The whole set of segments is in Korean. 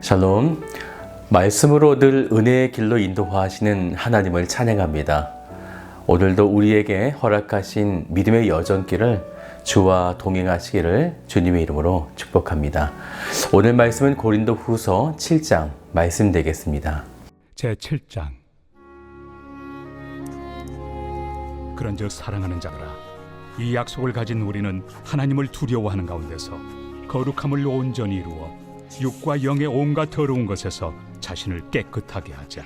샬롬, 말씀으로 늘 은혜의 길로 인도하시는 하나님을 찬양합니다. 오늘도 우리에게 허락하신 믿음의 여정길을 주와 동행하시기를 주님의 이름으로 축복합니다. 오늘 말씀은 고린도후서 7장 말씀 되겠습니다. 제7장. 그런즉 사랑하는 자들아, 이 약속을 가진 우리는 하나님을 두려워하는 가운데서 거룩함을 온전히 이루어 육과 영의 온갖 더러운 것에서 자신을 깨끗하게 하자.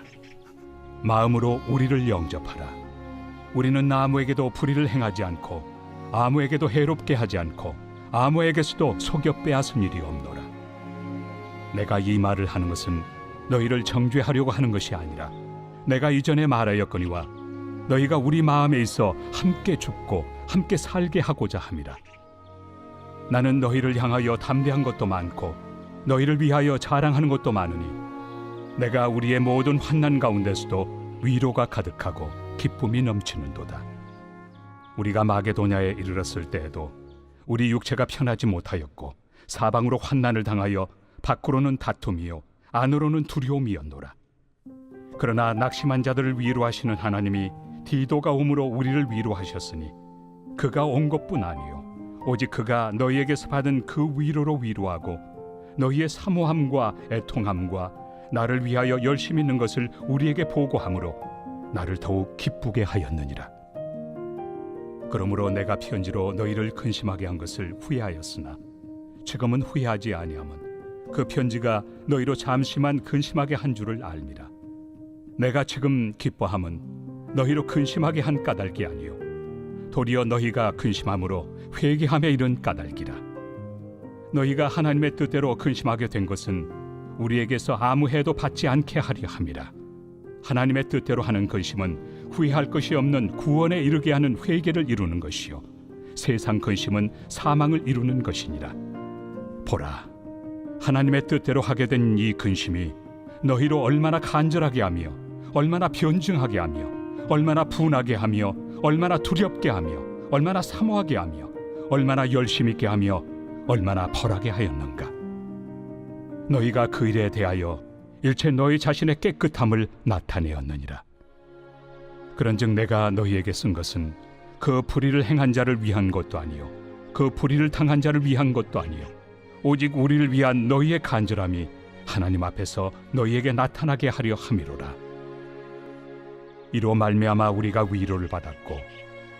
마음으로 우리를 영접하라. 우리는 아무에게도 불의를 행하지 않고 아무에게도 해롭게 하지 않고 아무에게서도 속여 빼앗은 일이 없노라. 내가 이 말을 하는 것은 너희를 정죄하려고 하는 것이 아니라 내가 이전에 말하였거니와 너희가 우리 마음에 있어 함께 죽고 함께 살게 하고자 함이라. 나는 너희를 향하여 담대한 것도 많고 너희를 위하여 자랑하는 것도 많으니 내가 우리의 모든 환난 가운데서도 위로가 가득하고 기쁨이 넘치는도다. 우리가 마게도냐에 이르렀을 때에도 우리 육체가 편하지 못하였고 사방으로 환난을 당하여 밖으로는 다툼이요 안으로는 두려움이었노라. 그러나 낙심한 자들을 위로하시는 하나님이 디도가 오므로 우리를 위로하셨으니 그가 온 것뿐 아니요 오직 그가 너희에게서 받은 그 위로로 위로하고 너희의 사모함과 애통함과 나를 위하여 열심히 있는 것을 우리에게 보고함으로 나를 더욱 기쁘게 하였느니라. 그러므로 내가 편지로 너희를 근심하게 한 것을 후회하였으나 지금은 후회하지 아니함은 그 편지가 너희로 잠시만 근심하게 한 줄을 알미라. 내가 지금 기뻐함은 너희로 근심하게 한 까닭이 아니요 도리어 너희가 근심함으로 회개함에 이른 까닭이라. 너희가 하나님의 뜻대로 근심하게 된 것은 우리에게서 아무 해도 받지 않게 하려 함이라. 하나님의 뜻대로 하는 근심은 후회할 것이 없는 구원에 이르게 하는 회개를 이루는 것이요 세상 근심은 사망을 이루는 것이니라. 보라, 하나님의 뜻대로 하게 된 이 근심이 너희로 얼마나 간절하게 하며 얼마나 변증하게 하며 얼마나 분하게 하며 얼마나 두렵게 하며 얼마나 사모하게 하며 얼마나 열심 있게 하며 얼마나 벌하게 하였는가. 너희가 그 일에 대하여 일체 너희 자신의 깨끗함을 나타내었느니라. 그런즉 내가 너희에게 쓴 것은 그 불의를 행한 자를 위한 것도 아니요 그 불의를 당한 자를 위한 것도 아니요 오직 우리를 위한 너희의 간절함이 하나님 앞에서 너희에게 나타나게 하려 함이로라. 이로 말미암아 우리가 위로를 받았고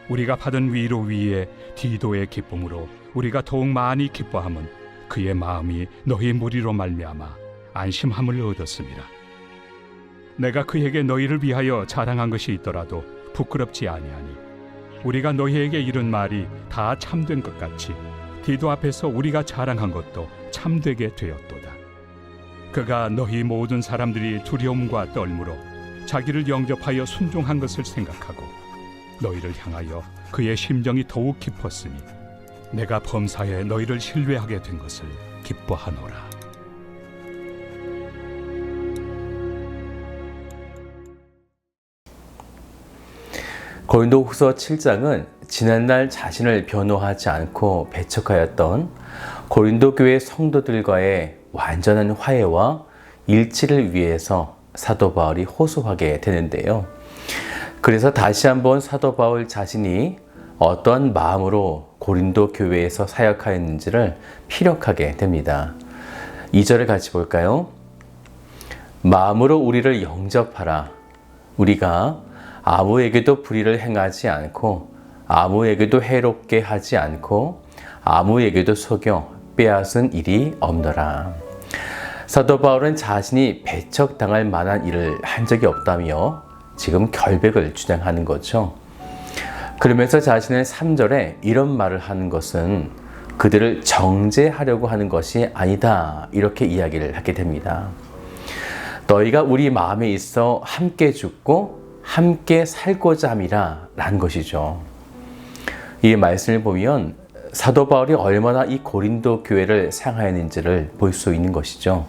우리가 받은 위로 위에 디도의 기쁨으로 우리가 더욱 많이 기뻐함은 그의 마음이 너희 무리로 말미암아 안심함을 얻었습니다. 내가 그에게 너희를 위하여 자랑한 것이 있더라도 부끄럽지 아니하니 우리가 너희에게 이른 말이 다 참된 것 같이 디도 앞에서 우리가 자랑한 것도 참되게 되었도다. 그가 너희 모든 사람들이 두려움과 떨므로 자기를 영접하여 순종한 것을 생각하고 너희를 향하여 그의 심정이 더욱 깊었으니 내가 범사에 너희를 신뢰하게 된 것을 기뻐하노라. 고린도후서 7장은 지난날 자신을 변호하지 않고 배척하였던 고린도 교회 성도들과의 완전한 화해와 일치를 위해서 사도 바울이 호소하게 되는데요. 그래서 다시 한번 사도 바울 자신이 어떠한 마음으로 고린도 교회에서 사역하였는지를 피력하게 됩니다. 2절을 같이 볼까요? 마음으로 우리를 영접하라. 우리가 아무에게도 불의를 행하지 않고 아무에게도 해롭게 하지 않고 아무에게도 속여 빼앗은 일이 없노라. 사도 바울은 자신이 배척당할 만한 일을 한 적이 없다며 지금 결백을 주장하는 거죠. 그러면서 자신은 3절에 이런 말을 하는 것은 그들을 정죄하려고 하는 것이 아니다, 이렇게 이야기를 하게 됩니다. 너희가 우리 마음에 있어 함께 죽고 함께 살고자 함이라 라는 것이죠. 이 말씀을 보면 사도 바울이 얼마나 이 고린도 교회를 사랑하였는지를 볼 수 있는 것이죠.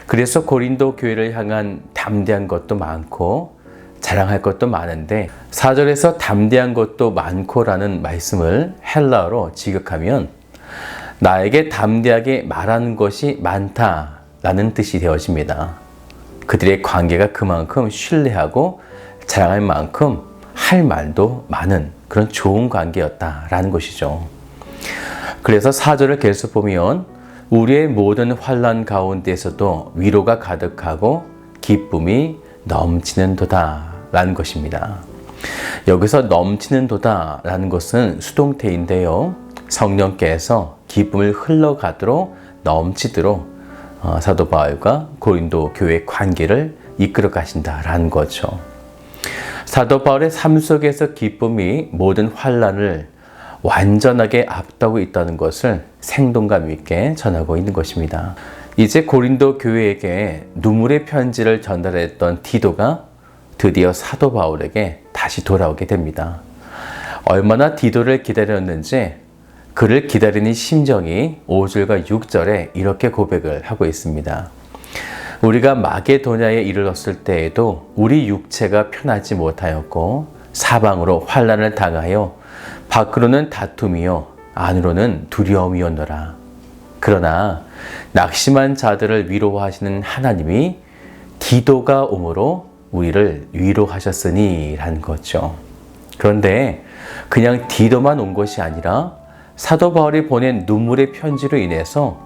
그래서 고린도 교회를 향한 담대한 것도 많고 자랑할 것도 많은데 4절에서 담대한 것도 많고라는 말씀을 헬라어로 직역하면 나에게 담대하게 말하는 것이 많다, 라는 뜻이 되어집니다. 그들의 관계가 그만큼 신뢰하고 자랑할 만큼 할 말도 많은 그런 좋은 관계였다라는 것이죠. 그래서 4절을 계속 보면 우리의 모든 환난 가운데에서도 위로가 가득하고 기쁨이 넘치는도다 라는 것입니다. 여기서 넘치는도다 라는 것은 수동태인데요. 성령께서 기쁨을 흘러가도록 넘치도록 사도 바울과 고린도 교회 관계를 이끌어 가신다라는 거죠. 사도 바울의 삶 속에서 기쁨이 모든 환난을 완전하게 앞두고 있다는 것을 생동감 있게 전하고 있는 것입니다. 이제 고린도 교회에게 눈물의 편지를 전달했던 디도가 드디어 사도 바울에게 다시 돌아오게 됩니다. 얼마나 디도를 기다렸는지 그를 기다리는 심정이 5절과 6절에 이렇게 고백을 하고 있습니다. 우리가 마게도냐에 이르렀을 때에도 우리 육체가 편하지 못하였고 사방으로 환난을 당하여 밖으로는 다툼이요 안으로는 두려움이었노라. 그러나 낙심한 자들을 위로하시는 하나님이 디도가 오므로 우리를 위로하셨으니 라는 거죠. 그런데 그냥 디도만 온 것이 아니라 사도 바울이 보낸 눈물의 편지로 인해서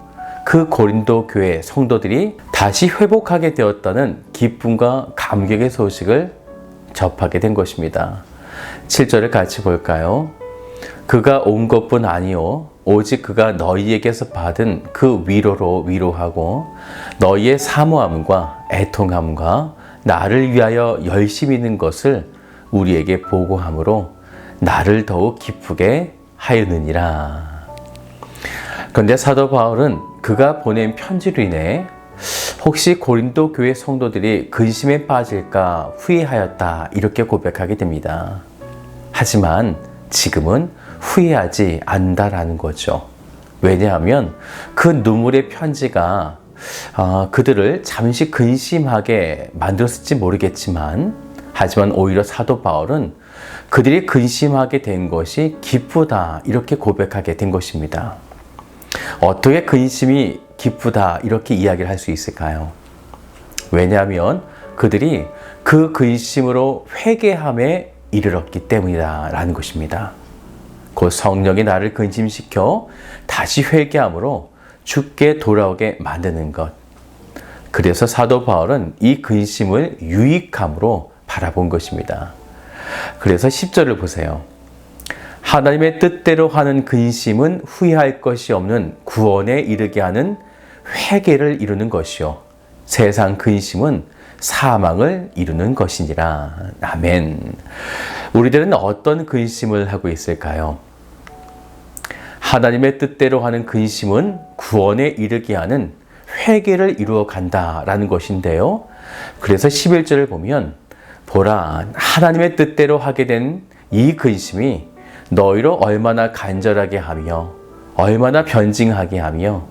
그 고린도 교회 성도들이 다시 회복하게 되었다는 기쁨과 감격의 소식을 접하게 된 것입니다. 7절을 같이 볼까요? 그가 온 것뿐 아니요 오직 그가 너희에게서 받은 그 위로로 위로하고 너희의 사모함과 애통함과 나를 위하여 열심히 있는 것을 우리에게 보고함으로 나를 더욱 기쁘게 하였느니라. 그런데 사도 바울은 그가 보낸 편지로 인해 혹시 고린도 교회 성도들이 근심에 빠질까 후회하였다 이렇게 고백하게 됩니다. 하지만 지금은 후회하지 않는다라는 거죠. 왜냐하면 그 눈물의 편지가 그들을 잠시 근심하게 만들었을지 모르겠지만 하지만 오히려 사도 바울은 그들이 근심하게 된 것이 기쁘다 이렇게 고백하게 된 것입니다. 어떻게 근심이 기쁘다 이렇게 이야기를 할 수 있을까요? 왜냐하면 그들이 그 근심으로 회개함에 이르렀기 때문이다라는 것입니다. 곧 성령이 나를 근심시켜 다시 회개함으로 주께 돌아오게 만드는 것. 그래서 사도 바울은 이 근심을 유익함으로 바라본 것입니다. 그래서 10절을 보세요. 하나님의 뜻대로 하는 근심은 후회할 것이 없는 구원에 이르게 하는 회개를 이루는 것이요 세상 근심은 사망을 이루는 것이니라. 아멘. 우리들은 어떤 근심을 하고 있을까요? 하나님의 뜻대로 하는 근심은 구원에 이르게 하는 회개를 이루어 간다라는 것인데요. 그래서 11절을 보면 보라 하나님의 뜻대로 하게 된 이 근심이 너희로 얼마나 간절하게 하며 얼마나 변증하게 하며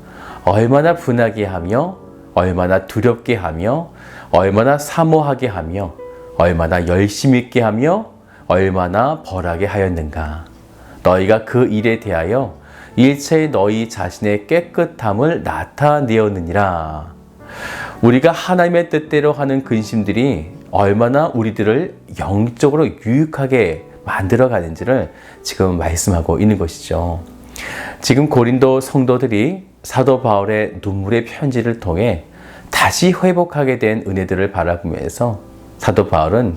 얼마나 분하게 하며 얼마나 두렵게 하며 얼마나 사모하게 하며 얼마나 열심 있게 하며 얼마나 벌하게 하였는가. 너희가 그 일에 대하여 일체의 너희 자신의 깨끗함을 나타내었느니라. 우리가 하나님의 뜻대로 하는 근심들이 얼마나 우리들을 영적으로 유익하게 만들어가는지를 지금 말씀하고 있는 것이죠. 지금 고린도 성도들이 사도 바울의 눈물의 편지를 통해 다시 회복하게 된 은혜들을 바라보면서 사도 바울은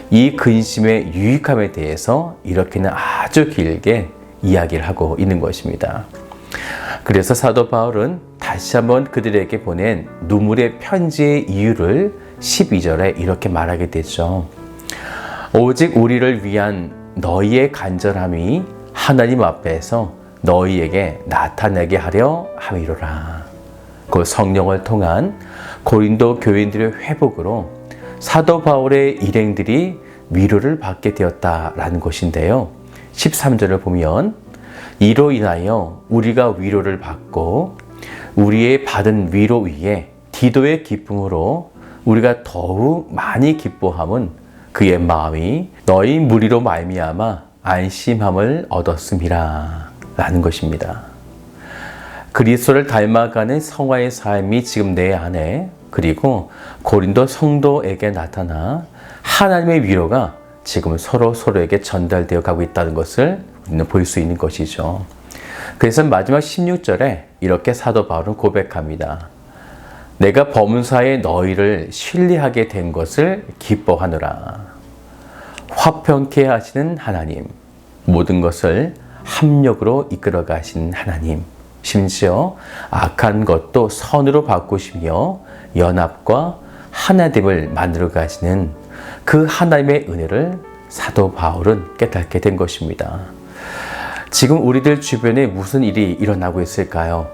이 근심의 유익함에 대해서 이렇게는 아주 길게 이야기를 하고 있는 것입니다. 그래서 사도 바울은 다시 한번 그들에게 보낸 눈물의 편지의 이유를 12절에 이렇게 말하게 되죠. 오직 우리를 위한 너희의 간절함이 하나님 앞에서 너희에게 나타나게 하려 함이로라. 그 성령을 통한 고린도 교인들의 회복으로 사도 바울의 일행들이 위로를 받게 되었다라는 것인데요. 13절을 보면 이로 인하여 우리가 위로를 받고 우리의 받은 위로 위에 디도의 기쁨으로 우리가 더욱 많이 기뻐함은 그의 마음이 너희 무리로 말미암아 안심함을 얻었음이라 라는 것입니다. 그리스도를 닮아가는 성화의 삶이 지금 내 안에 그리고 고린도 성도에게 나타나 하나님의 위로가 지금 서로에게 전달되어 가고 있다는 것을 우리는 볼 수 있는 것이죠. 그래서 마지막 16절에 이렇게 사도 바울은 고백합니다. 내가 범사에 너희를 신뢰하게 된 것을 기뻐하노라. 화평케 하시는 하나님, 모든 것을 합력으로 이끌어 가시는 하나님, 심지어 악한 것도 선으로 바꾸시며 연합과 하나됨을 만들어 가시는 그 하나님의 은혜를 사도 바울은 깨닫게 된 것입니다. 지금 우리들 주변에 무슨 일이 일어나고 있을까요?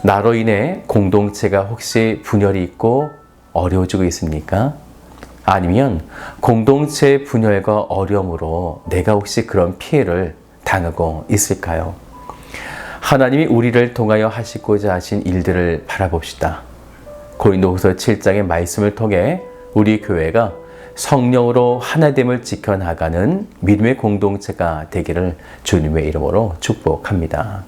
나로 인해 공동체가 혹시 분열이 있고 어려워지고 있습니까? 아니면 공동체의 분열과 어려움으로 내가 혹시 그런 피해를 당하고 있을까요? 하나님이 우리를 통하여 하시고자 하신 일들을 바라봅시다. 고린도후서 7장의 말씀을 통해 우리 교회가 성령으로 하나됨을 지켜나가는 믿음의 공동체가 되기를 주님의 이름으로 축복합니다.